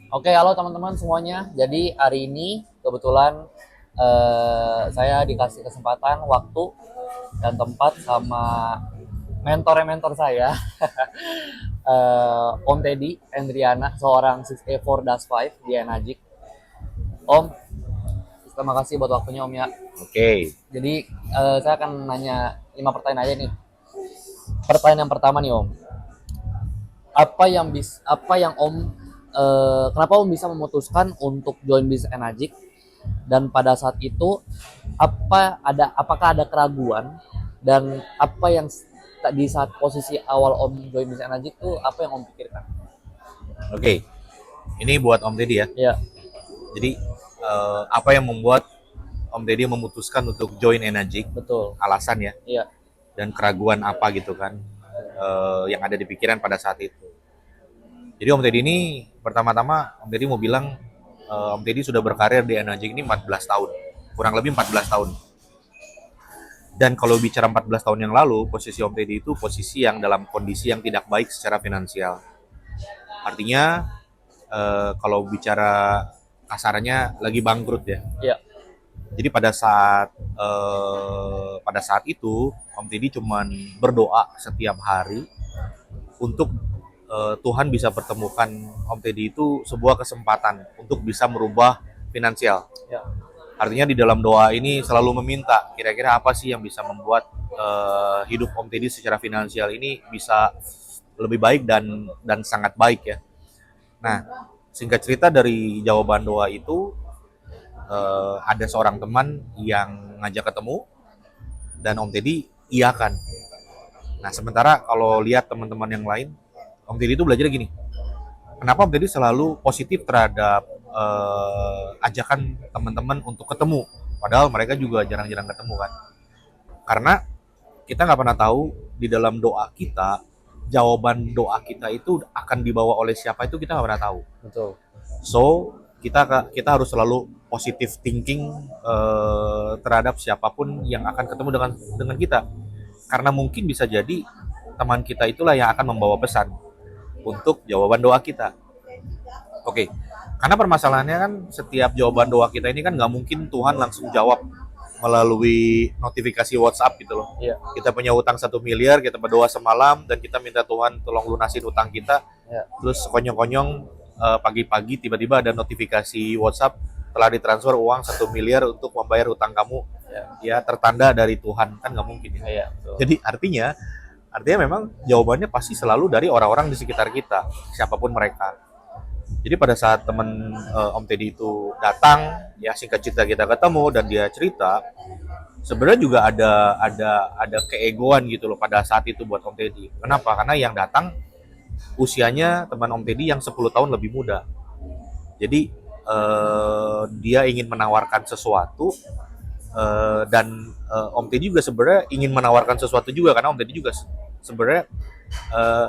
Oke, halo teman-teman semuanya. Jadi hari ini kebetulan saya dikasih kesempatan, waktu, dan tempat sama mentor saya, Om Teddy Endriana, seorang 6A4-5 di Enajik. Om, terima kasih buat waktunya Om ya. Oke, Jadi saya akan nanya 5 pertanyaan aja nih. Pertanyaan yang pertama nih Om, apa yang Om kenapa Om bisa memutuskan untuk join bisnis Enajik, dan pada saat itu apakah ada keraguan, dan apa yang di saat posisi awal Om join bisnis Enajik tuh apa yang Om pikirkan? oke. Ini buat Om Deddy ya. Ya, Jadi apa yang membuat Om Deddy memutuskan untuk join Enagic? betul. Alasan ya, Iya, dan keraguan apa gitu kan yang ada di pikiran pada saat itu. Jadi Om Deddy ini pertama-tama Om Deddy mau bilang Om Deddy sudah berkarir di Enagic ini 14 tahun, kurang lebih 14 tahun. Dan kalau bicara 14 tahun yang lalu, posisi Om Deddy itu posisi yang dalam kondisi yang tidak baik secara finansial. Artinya kalau bicara kasarnya lagi bangkrut ya. iya, Jadi pada saat itu Om Teddy cuman berdoa setiap hari untuk Tuhan bisa pertemukan Om Teddy itu sebuah kesempatan untuk bisa merubah finansial. iya, Artinya di dalam doa ini selalu meminta kira-kira apa sih yang bisa membuat hidup Om Teddy secara finansial ini bisa lebih baik dan sangat baik ya. Nah, singkat cerita dari jawaban doa itu ada seorang teman yang ngajak ketemu dan Om Teddy iyakan. Nah, sementara kalau lihat teman-teman yang lain, Om Teddy itu belajar gini. Kenapa Om Teddy selalu positif terhadap ajakan teman-teman untuk ketemu, padahal mereka juga jarang-jarang ketemu kan? Karena kita nggak pernah tahu di dalam doa kita, jawaban doa kita itu akan dibawa oleh siapa itu kita nggak pernah tahu. betul. So kita harus selalu positive thinking terhadap siapapun yang akan ketemu dengan kita, karena mungkin bisa jadi teman kita itulah yang akan membawa pesan untuk jawaban doa kita. Oke, karena permasalahannya kan setiap jawaban doa kita ini kan nggak mungkin Tuhan langsung jawab melalui notifikasi WhatsApp gitu loh. Iya, Kita punya utang 1 miliar, kita berdoa semalam dan kita minta Tuhan tolong lunasin utang kita. iya, Terus konyong-konyong pagi-pagi tiba-tiba ada notifikasi WhatsApp telah ditransfer uang 1 miliar untuk membayar utang kamu, iya, ya tertanda dari Tuhan, kan nggak mungkin ya. iya, betul. Jadi artinya memang jawabannya pasti selalu dari orang-orang di sekitar kita, siapapun mereka. Jadi pada saat teman Om Teddy itu datang, ya singkat cerita kita ketemu dan dia cerita, sebenarnya juga ada keegoan gitu loh pada saat itu buat Om Teddy. Kenapa? Karena yang datang usianya teman Om Teddy yang 10 tahun lebih muda. Jadi dia ingin menawarkan sesuatu dan Om Teddy juga sebenarnya ingin menawarkan sesuatu juga, karena Om Teddy juga sebenarnya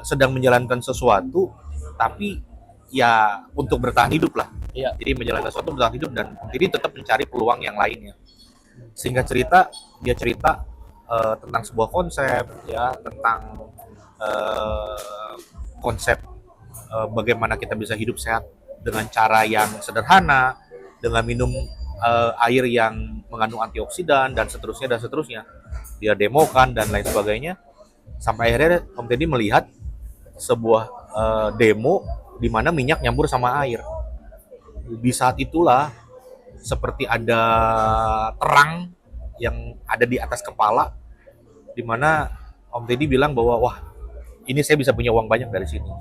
sedang menjalankan sesuatu tapi ya untuk bertahan hidup lah. Iya, Jadi menjalankan sesuatu bertahan hidup dan Om Teddy tetap mencari peluang yang lainnya. Singkat cerita, dia cerita tentang sebuah konsep ya, tentang uh, konsep bagaimana kita bisa hidup sehat dengan cara yang sederhana, dengan minum air yang mengandung antioksidan dan seterusnya. Dia demokan dan lain sebagainya. Sampai akhirnya Om Teddy melihat sebuah demo di mana minyak nyampur sama air. Di saat itulah seperti ada terang yang ada di atas kepala, di mana Om Teddy bilang bahwa wah, ini saya bisa punya uang banyak dari sini.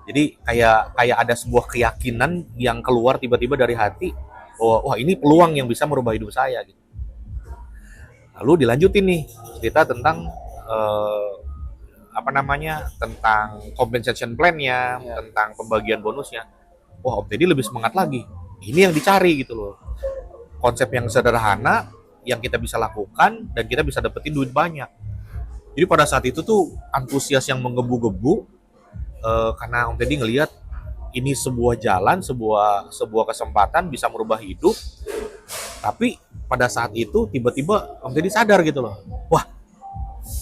Jadi kayak ada sebuah keyakinan yang keluar tiba-tiba dari hati bahwa wah, ini peluang yang bisa merubah hidup saya gitu. Lalu dilanjutin nih cerita tentang eh, apa namanya, tentang compensation plan-nya, iya, tentang pembagian bonusnya. Wah, Om Teddy lebih semangat lagi. Ini yang dicari gitu loh. Konsep yang sederhana yang kita bisa lakukan dan kita bisa dapetin duit banyak. Jadi pada saat itu tuh antusias yang menggebu-gebu karena Om Teddy ngelihat ini sebuah jalan, sebuah kesempatan bisa merubah hidup. Tapi pada saat itu tiba-tiba Om Teddy sadar gitu loh. Wah,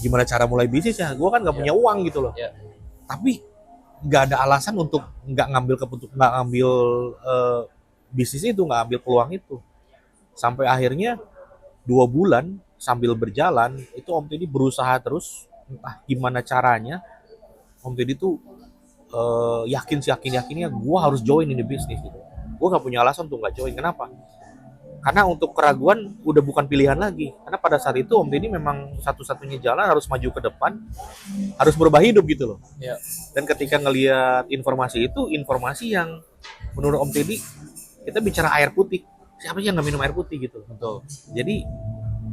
gimana cara mulai bisnis ya? Gue kan nggak iya, punya uang gitu loh. iya, Tapi nggak ada alasan untuk nggak ngambil bisnis itu, nggak ambil peluang itu. Sampai akhirnya 2 bulan sambil berjalan itu Om Teddy berusaha terus, entah gimana caranya Om Teddy tuh yakinnya gue harus join ini bisnis gitu. Gue nggak punya alasan untuk nggak join. Kenapa? Karena untuk keraguan udah bukan pilihan lagi. Karena pada saat itu Om Teddy memang satu-satunya jalan harus maju ke depan, harus berubah hidup gitu loh. Ya. Dan ketika ngelihat informasi itu, informasi yang menurut Om Teddy, kita bicara air putih. Siapa sih yang nggak minum air putih gitu? Betul. Jadi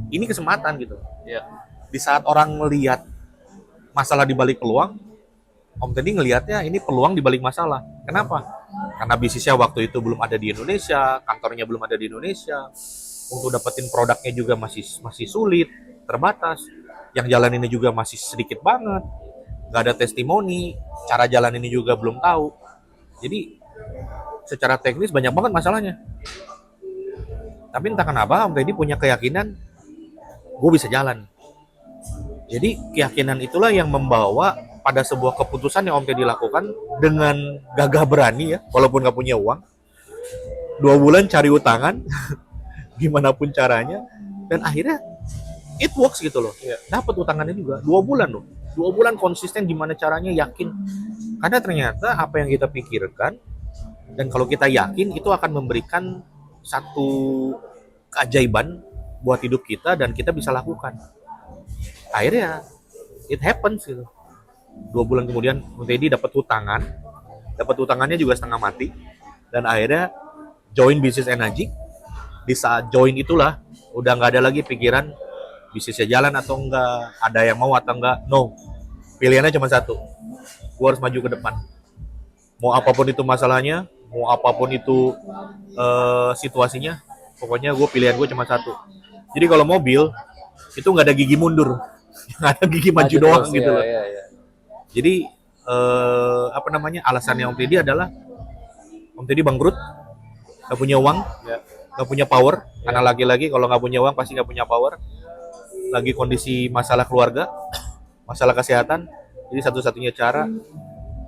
ini kesempatan gitu. Ya. Di saat orang melihat masalah di balik peluang, Om Teddy ngelihatnya ini peluang di balik masalah. Kenapa? Karena bisnisnya waktu itu belum ada di Indonesia, kantornya belum ada di Indonesia. Untuk dapetin produknya juga masih sulit, terbatas. Yang jalan ini juga masih sedikit banget. Nggak ada testimoni, cara jalan ini juga belum tahu. Jadi secara teknis banyak banget masalahnya. Tapi entah kenapa Om Teddy punya keyakinan gue bisa jalan. Jadi keyakinan itulah yang membawa pada sebuah keputusan yang Om Teddy lakukan dengan gagah berani ya, walaupun nggak punya uang. 2 bulan cari utangan, gimana pun caranya, dan akhirnya it works gitu loh. Dapat utangannya juga 2 bulan loh. 2 bulan konsisten gimana caranya, yakin. Karena ternyata apa yang kita pikirkan dan kalau kita yakin itu akan memberikan satu keajaiban buat hidup kita dan kita bisa lakukan. Akhirnya it happens gitu. 2 bulan kemudian Om Teddy dapat utangannya juga setengah mati, dan akhirnya join bisnis Enagic. Di saat join itulah udah nggak ada lagi pikiran bisnisnya jalan atau enggak, ada yang mau atau enggak, no. Pilihannya cuma satu, gue harus maju ke depan. Mau apapun itu masalahnya, mau apapun itu situasinya, pokoknya pilihan gue cuma satu. Jadi kalau mobil itu nggak ada gigi mundur, nggak ada gigi maju doang terus, gitu ya, loh. ya, ya. Jadi alasannya Om Teddy adalah Om Teddy bangkrut, nggak punya uang, nggak punya power. Karena lagi-lagi kalau nggak punya uang pasti nggak punya power. Lagi kondisi masalah keluarga, masalah kesehatan. Jadi satu-satunya cara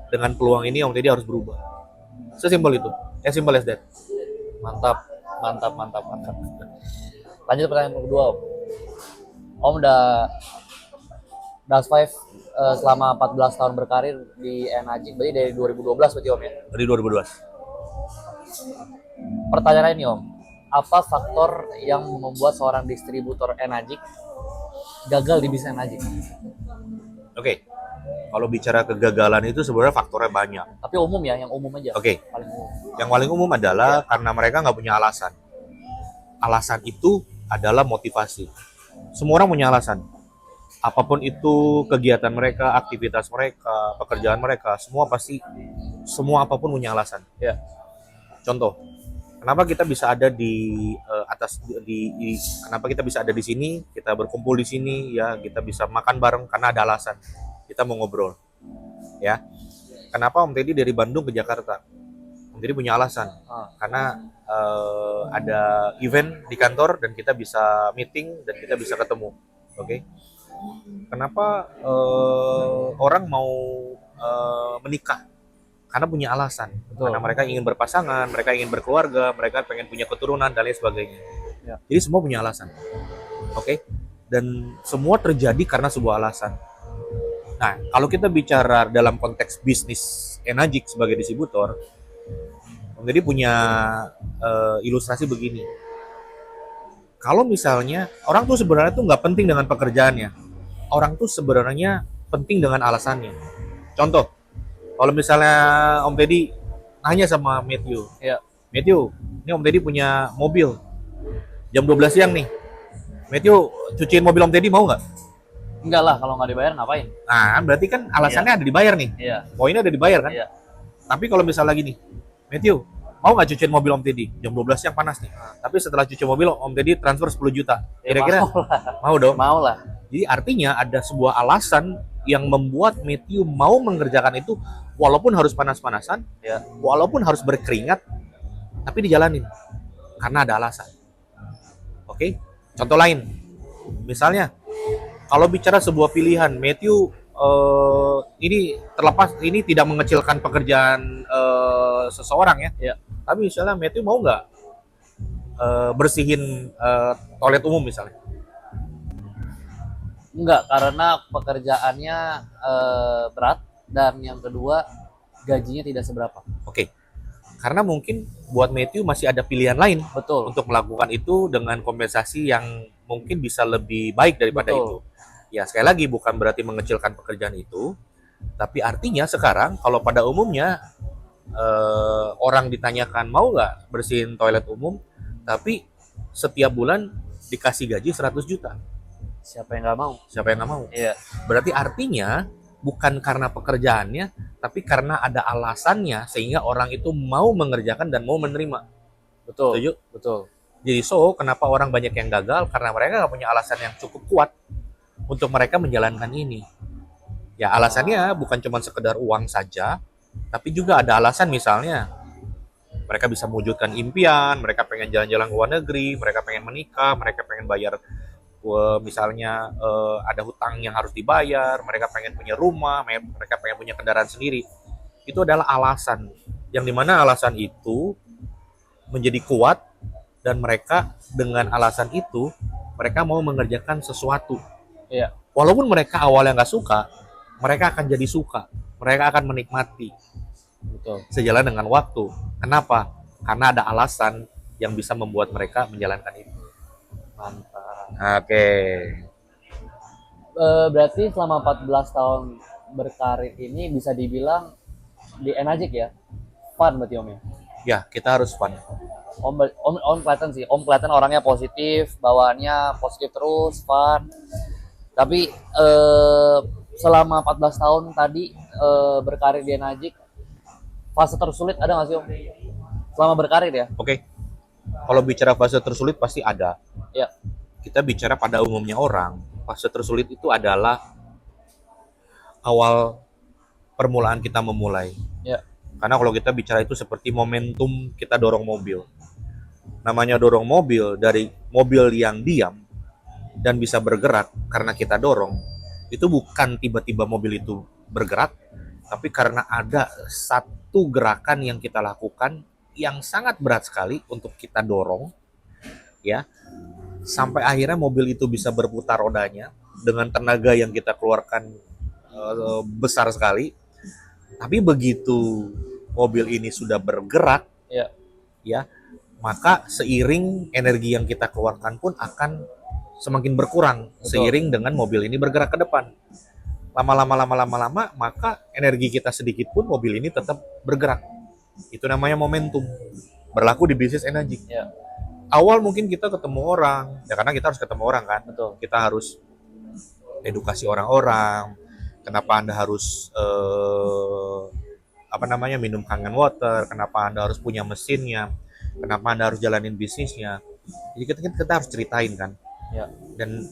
dengan peluang ini Om Teddy harus berubah. Sesimpel itu, as simple as that. Mantap. Lanjut pertanyaan kedua, Om. Om udah Five selama 14 tahun berkarir di Enagic, berarti dari 2012 berarti Om ya? Dari 2012. Pertanyaan ini Om, apa faktor yang membuat seorang distributor Enagic gagal di bisnis Enagic? Oke. Kalau bicara kegagalan itu sebenarnya faktornya banyak. Tapi umum ya, yang umum aja. Oke. Paling umum. Yang paling umum adalah karena mereka nggak punya alasan. Alasan itu adalah motivasi. Semua orang punya alasan. Apapun itu kegiatan mereka, aktivitas mereka, pekerjaan mereka, semua apapun punya alasan. Ya. Contoh, kenapa kita bisa ada kenapa kita bisa ada di sini, kita berkumpul di sini, ya kita bisa makan bareng karena ada alasan. Kita mau ngobrol, ya. Kenapa Om Teddy dari Bandung ke Jakarta? Om Teddy punya alasan, karena ada event di kantor dan kita bisa meeting dan kita bisa ketemu, oke? Kenapa orang mau menikah? Karena punya alasan. Betul. Karena mereka ingin berpasangan, mereka ingin berkeluarga, mereka pengen punya keturunan dan lain sebagainya. Ya. Jadi semua punya alasan, oke? Dan semua terjadi karena sebuah alasan. Nah, kalau kita bicara dalam konteks bisnis Enagic sebagai distributor, Om Teddy punya ilustrasi begini. Kalau misalnya orang tuh sebenarnya tuh nggak penting dengan pekerjaannya, orang tuh sebenarnya penting dengan alasannya. Contoh, kalau misalnya Om Teddy nanya sama Matthew, Ya. Matthew, ini Om Teddy punya mobil, jam 12 siang nih, Matthew cuciin mobil Om Teddy mau nggak? Enggak lah, kalau nggak dibayar ngapain? Nah, berarti kan alasannya ada dibayar nih, Iya. poinnya ada dibayar kan? Iya. Tapi kalau misalnya lagi nih, Matthew, mau nggak cuciin mobil Om Teddy? Jam 12 siang panas nih. Tapi setelah cuci mobil, Om Teddy transfer 10 juta. Kira-kira mau dong? Mau lah. Jadi artinya ada sebuah alasan yang membuat Matthew mau mengerjakan itu walaupun harus panas-panasan, Ya. walaupun harus berkeringat, tapi dijalanin. Karena ada alasan. Oke? Contoh lain. Misalnya, kalau bicara sebuah pilihan, Matthew ini terlepas, ini tidak mengecilkan pekerjaan seseorang ya. Ya. Tapi misalnya Matthew mau nggak bersihin toilet umum misalnya? Enggak, karena pekerjaannya berat, dan yang kedua gajinya tidak seberapa. Oke. Karena mungkin buat Matthew masih ada pilihan lain Betul. untuk melakukan itu dengan kompensasi yang mungkin bisa lebih baik daripada Betul. itu. Ya, sekali lagi bukan berarti mengecilkan pekerjaan itu, tapi artinya sekarang kalau pada umumnya orang ditanyakan mau nggak bersihin toilet umum, tapi setiap bulan dikasih gaji 100 juta. Siapa yang nggak mau? Siapa yang nggak mau? Iya. Berarti artinya bukan karena pekerjaannya, tapi karena ada alasannya sehingga orang itu mau mengerjakan dan mau menerima. Betul. Setuju? Betul. Jadi kenapa orang banyak yang gagal? Karena mereka nggak punya alasan yang cukup kuat untuk mereka menjalankan ini. Ya alasannya bukan cuma sekedar uang saja, tapi juga ada alasan misalnya mereka bisa mewujudkan impian, mereka pengen jalan-jalan ke luar negeri, mereka pengen menikah, mereka pengen bayar misalnya ada hutang yang harus dibayar, mereka pengen punya rumah, mereka pengen punya kendaraan sendiri. Itu adalah alasan, yang dimana alasan itu menjadi kuat, dan mereka dengan alasan itu mereka mau mengerjakan sesuatu. Iya. Walaupun mereka awalnya nggak suka, mereka akan jadi suka, mereka akan menikmati. Betul. Sejalan dengan waktu. Kenapa? Karena ada alasan yang bisa membuat mereka menjalankan itu. Mantap. Oke. Berarti selama 14 tahun berkarir ini bisa dibilang di Enagic ya, fun berarti Om ya? Ya, kita harus fun. Om kelihatan sih, Om kelihatan orangnya positif, bawaannya positif terus, fun. Tapi selama 14 tahun tadi berkarir di Enagic, fase tersulit ada nggak sih Om? Selama berkarir ya? Oke. Kalau bicara fase tersulit pasti ada. Ya. Kita bicara pada umumnya orang, fase tersulit itu adalah awal permulaan kita memulai. Ya. Karena kalau kita bicara itu seperti momentum kita dorong mobil. Namanya dorong mobil, dari mobil yang diam dan bisa bergerak karena kita dorong, itu bukan tiba-tiba mobil itu bergerak, tapi karena ada satu gerakan yang kita lakukan yang sangat berat sekali untuk kita dorong, ya, sampai akhirnya mobil itu bisa berputar rodanya dengan tenaga yang kita keluarkan besar sekali. Tapi begitu mobil ini sudah bergerak, ya, maka seiring energi yang kita keluarkan pun akan semakin berkurang. Betul. Seiring dengan mobil ini bergerak ke depan. Lama-lama, maka energi kita sedikit pun mobil ini tetap bergerak. Itu namanya momentum. Berlaku di bisnis Enagic. Ya. Awal mungkin kita ketemu orang, ya karena kita harus ketemu orang kan. Betul. Kita harus edukasi orang-orang. Kenapa Anda harus minum Kangen Water? Kenapa Anda harus punya mesinnya? Kenapa Anda harus jalanin bisnisnya? Jadi kita harus ceritain kan. Ya. Dan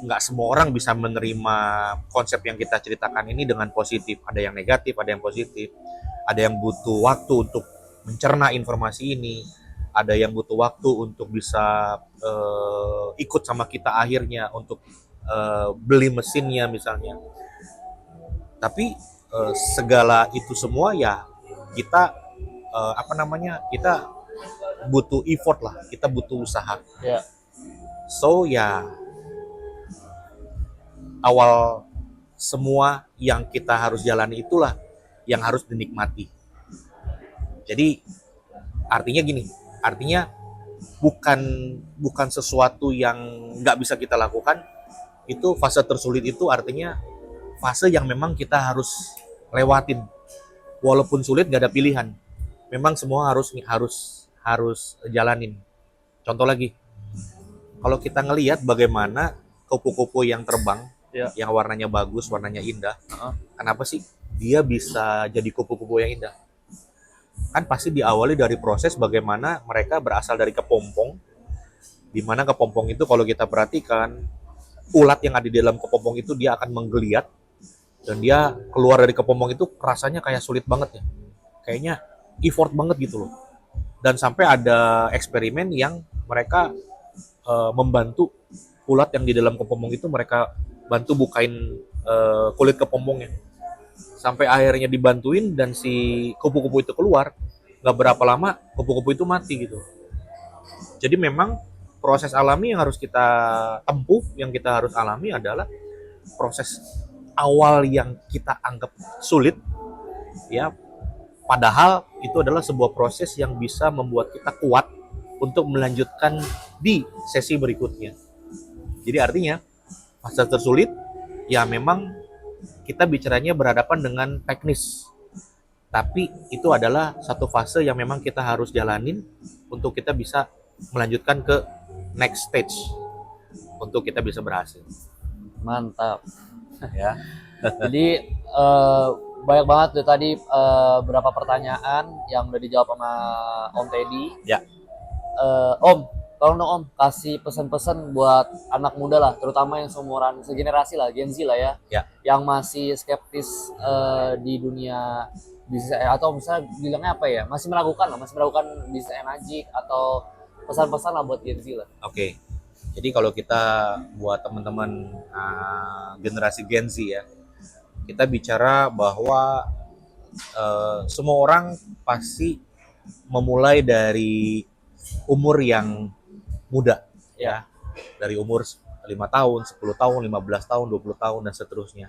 nggak semua orang bisa menerima konsep yang kita ceritakan ini dengan positif. Ada yang negatif, ada yang positif. Ada yang butuh waktu untuk mencerna informasi ini. Ada yang butuh waktu untuk bisa ikut sama kita akhirnya untuk beli mesinnya misalnya. Tapi segala itu semua ya kita kita butuh effort lah, kita butuh usaha. Ya. So ya awal semua yang kita harus jalani itulah yang harus dinikmati. Jadi artinya bukan sesuatu yang nggak bisa kita lakukan. Itu fase tersulit itu artinya fase yang memang kita harus lewatin. Walaupun sulit nggak ada pilihan. Memang semua harus jalanin. Contoh lagi, kalau kita ngelihat bagaimana kupu-kupu yang terbang, yang warnanya bagus, warnanya indah, kenapa sih dia bisa jadi kupu-kupu yang indah? Kan pasti diawali dari proses bagaimana mereka berasal dari kepompong, di mana kepompong itu kalau kita perhatikan, ulat yang ada di dalam kepompong itu dia akan menggeliat, dan dia keluar dari kepompong itu rasanya kayak sulit banget ya, kayaknya effort banget gitu loh. Dan sampai ada eksperimen yang mereka membantu ulat yang di dalam kepompong itu, mereka bantu bukain kulit kepompongnya. Sampai akhirnya dibantuin dan si kupu-kupu itu keluar, nggak berapa lama kupu-kupu itu mati gitu. Jadi memang proses alami yang harus kita tempuh, yang kita harus alami adalah proses awal yang kita anggap sulit, ya. Padahal itu adalah sebuah proses yang bisa membuat kita kuat untuk melanjutkan di sesi berikutnya. Jadi artinya fase tersulit ya memang kita bicaranya berhadapan dengan teknis. Tapi itu adalah satu fase yang memang kita harus jalanin untuk kita bisa melanjutkan ke next stage untuk kita bisa berhasil. Mantap. Ya. Jadi banyak banget tuh tadi beberapa pertanyaan yang udah dijawab sama Om Teddy. Ya. Om, tolong dong Om kasih pesan-pesan buat anak muda lah, terutama yang seumuran segenerasi lah, Gen Z lah ya, Ya. yang masih skeptis di dunia bisnis atau misalnya bilangnya apa ya, masih meragukan bisnis energi atau pesan-pesan lah buat Gen Z lah. Oke. Jadi kalau kita buat teman-teman generasi Gen Z ya, kita bicara bahwa semua orang pasti memulai dari umur yang muda ya. Dari umur 5 tahun, 10 tahun, 15 tahun, 20 tahun dan seterusnya.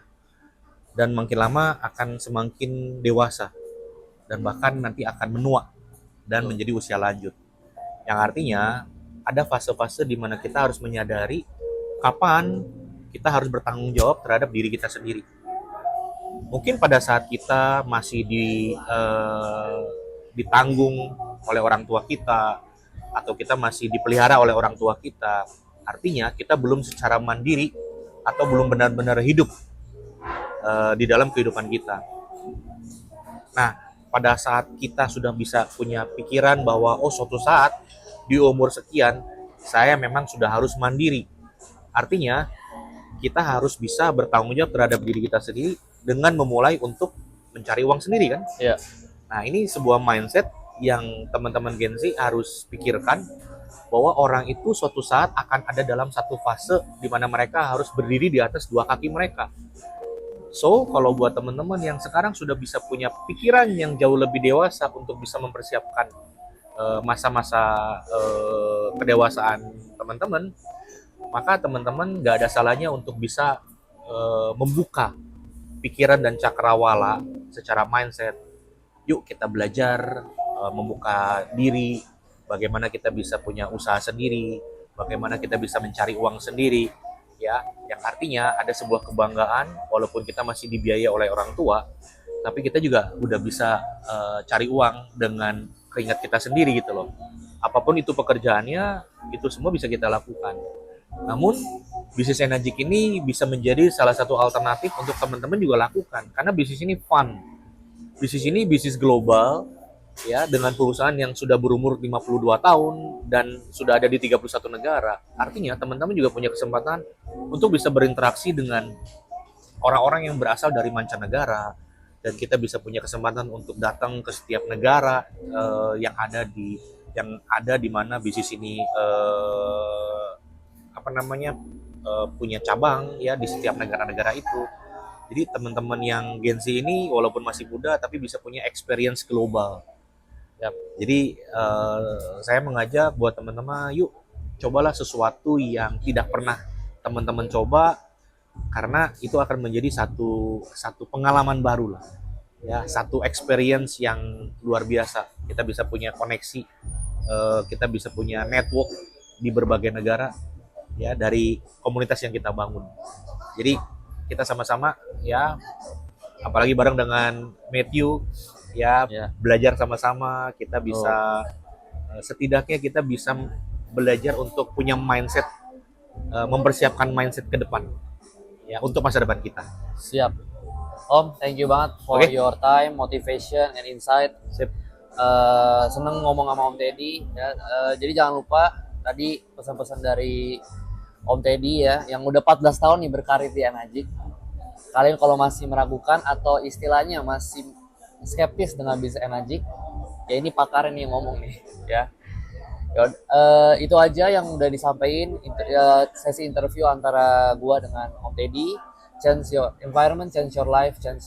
Dan makin lama akan semakin dewasa dan bahkan nanti akan menua dan menjadi usia lanjut. Yang artinya ada fase-fase di mana kita harus menyadari kapan kita harus bertanggung jawab terhadap diri kita sendiri. Mungkin pada saat kita masih ditanggung oleh orang tua kita atau kita masih dipelihara oleh orang tua kita, artinya kita belum secara mandiri atau belum benar-benar hidup di dalam kehidupan kita. Nah, pada saat kita sudah bisa punya pikiran bahwa suatu saat di umur sekian saya memang sudah harus mandiri. Artinya kita harus bisa bertanggung jawab terhadap diri kita sendiri dengan memulai untuk mencari uang sendiri kan? Iya. Nah, ini sebuah mindset yang teman-teman Gen Z harus pikirkan bahwa orang itu suatu saat akan ada dalam satu fase di mana mereka harus berdiri di atas dua kaki mereka. So, kalau buat teman-teman yang sekarang sudah bisa punya pikiran yang jauh lebih dewasa untuk bisa mempersiapkan masa-masa kedewasaan teman-teman, maka teman-teman nggak ada salahnya untuk bisa membuka pikiran dan cakrawala secara mindset. Yuk kita belajar membuka diri, bagaimana kita bisa punya usaha sendiri, bagaimana kita bisa mencari uang sendiri, ya, yang artinya ada sebuah kebanggaan walaupun kita masih dibiayai oleh orang tua, tapi kita juga udah bisa cari uang dengan keringat kita sendiri gitu loh. Apapun itu pekerjaannya, itu semua bisa kita lakukan. Namun bisnis energi ini bisa menjadi salah satu alternatif untuk teman-teman juga lakukan karena bisnis ini fun. Bisnis ini bisnis global ya, dengan perusahaan yang sudah berumur 52 tahun dan sudah ada di 31 negara. Artinya teman-teman juga punya kesempatan untuk bisa berinteraksi dengan orang-orang yang berasal dari mancanegara dan kita bisa punya kesempatan untuk datang ke setiap negara yang ada di mana bisnis ini punya cabang ya di setiap negara-negara itu. Jadi teman-teman yang Gen Z ini walaupun masih muda tapi bisa punya experience global. Ya, jadi saya mengajak buat teman-teman, yuk cobalah sesuatu yang tidak pernah teman-teman coba karena itu akan menjadi satu pengalaman baru lah. Ya, satu experience yang luar biasa. Kita bisa punya koneksi, kita bisa punya network di berbagai negara ya dari komunitas yang kita bangun. Jadi kita sama-sama ya, apalagi bareng dengan Matthew ya, belajar sama-sama. Kita bisa setidaknya kita bisa belajar untuk punya mindset, mempersiapkan mindset ke depan ya untuk masa depan kita. Siap. Om, thank you banget for your time, motivation, and insight. Sip. Seneng ngomong sama Om Teddy ya. Jadi jangan lupa tadi pesan-pesan dari Om Teddy ya, yang udah 14 tahun nih berkarir di Enagic. Kalian kalau masih meragukan atau istilahnya masih skeptis dengan bisnis Enagic, ya ini pakar nih yang ngomong nih ya. Itu aja yang udah disampaikan sesi interview antara gua dengan Om Teddy. change your environment, change your life, change